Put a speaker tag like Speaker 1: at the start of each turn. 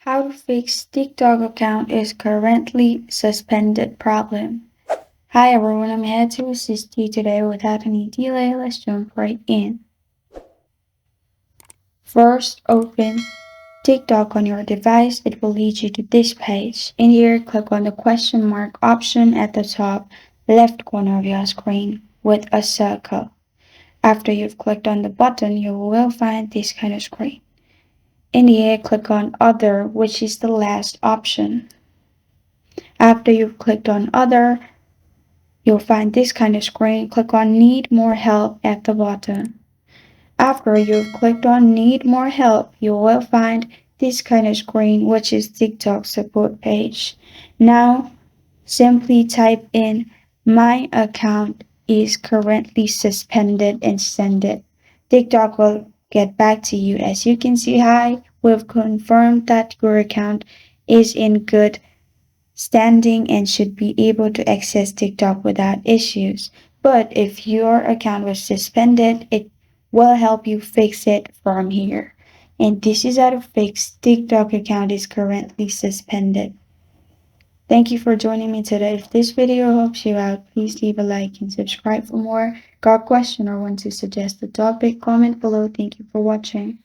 Speaker 1: How to fix TikTok account is currently suspended problem. Hi everyone, I'm here to assist you today without any delay. Let's jump right in. First, open TikTok on your device. It will lead you to this page. In here, click on the question mark option at the top left corner of your screen with a circle. After you've clicked on the button, you will find this kind of screen. In here, click on Other, which is the last option. After you've clicked on Other, you'll find this kind of screen. Click on Need More Help at the bottom. After you've clicked on Need More Help, you will find this kind of screen, which is TikTok support page. Now, simply type in My account is currently suspended and send it. TikTok will get back to you. As you can see, hi, we've confirmed that your account is in good standing and should be able to access TikTok without issues. But if your account was suspended, it will help you fix it from here. And this is how to fix TikTok account is currently suspended. Thank you for joining me today. If this video helps you out, please leave a like and subscribe for more. Got a question or want to suggest a topic? Comment below. Thank you for watching.